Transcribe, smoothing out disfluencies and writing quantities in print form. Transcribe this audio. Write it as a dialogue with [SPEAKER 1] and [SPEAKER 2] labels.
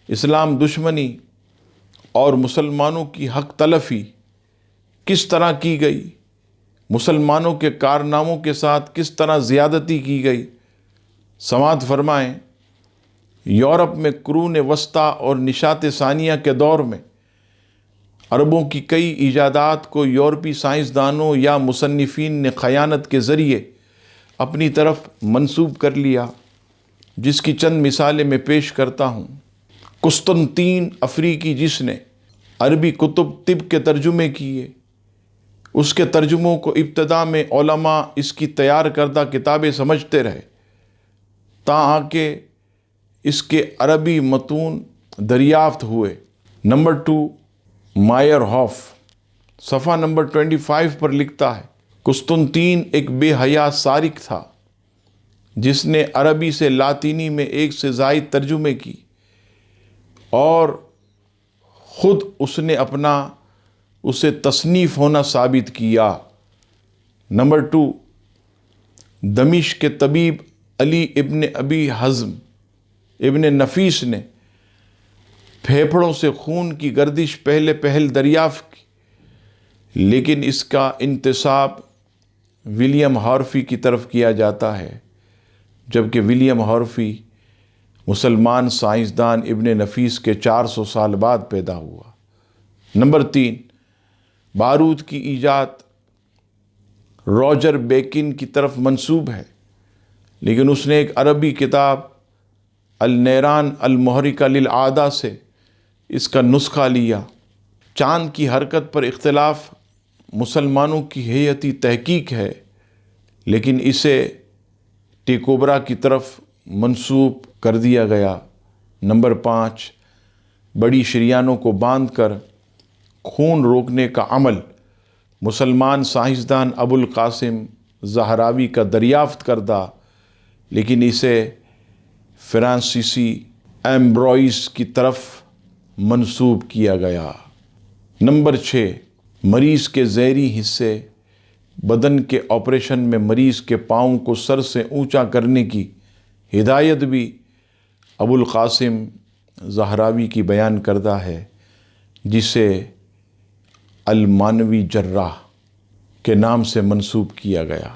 [SPEAKER 1] اسلام دشمنی اور مسلمانوں کی حق تلفی کس طرح کی گئی، مسلمانوں کے کارناموں کے ساتھ کس طرح زیادتی کی گئی۔ سماعت فرمائیں، یورپ میں قرون وسطیٰ اور نشاط ثانیہ کے دور میں عربوں کی کئی ایجادات کو یورپی سائنسدانوں یا مصنفین نے خیانت کے ذریعے اپنی طرف منسوب کر لیا، جس کی چند مثالیں میں پیش کرتا ہوں۔ قسطنطین افریقی، جس نے عربی کتب طب کے ترجمے کیے، اس کے ترجموں کو ابتدا میں علماء اس کی تیار کردہ کتابیں سمجھتے رہے، تاہم کہ اس کے عربی متون دریافت ہوئے۔ نمبر 2، مائر ہوف صفحہ نمبر 25 پر لکھتا ہے، قسطنطین ایک بے حیا سارق تھا جس نے عربی سے لاطینی میں 1 سے زائد ترجمے کی، اور خود اس نے اسے تصنیف ہونا ثابت کیا۔ نمبر 2، دمشق کے طبیب علی ابن ابی حزم ابن نفیس نے پھیپھڑوں سے خون کی گردش پہل دریافت کی، لیکن اس کا انتساب ولیم ہارفی کی طرف کیا جاتا ہے، جبکہ ولیم ہارفی مسلمان سائنسدان ابن نفیس کے 400 سال بعد پیدا ہوا۔ نمبر 3، بارود کی ایجاد روجر بیکن کی طرف منسوب ہے، لیکن اس نے ایک عربی کتاب النیران المحرقہ للأعداء سے اس کا نسخہ لیا۔ چاند کی حرکت پر اختلاف مسلمانوں کی ہیئتی تحقیق ہے، لیکن اسے ٹیکوبرا کی طرف منسوب کر دیا گیا۔ نمبر 5، بڑی شریانوں کو باندھ کر خون روکنے کا عمل مسلمان سائنسدان ابو القاسم زہراوی کا دریافت کردہ، لیکن اسے فرانسیسی ایمبروئس کی طرف منسوب کیا گیا۔ نمبر 6، مریض کے ظہری حصے بدن کے آپریشن میں مریض کے پاؤں کو سر سے اونچا کرنے کی ہدایت بھی ابو القاسم زہراوی کی بیان کردہ ہے، جسے المانوی جراح کے نام سے منسوب کیا گیا۔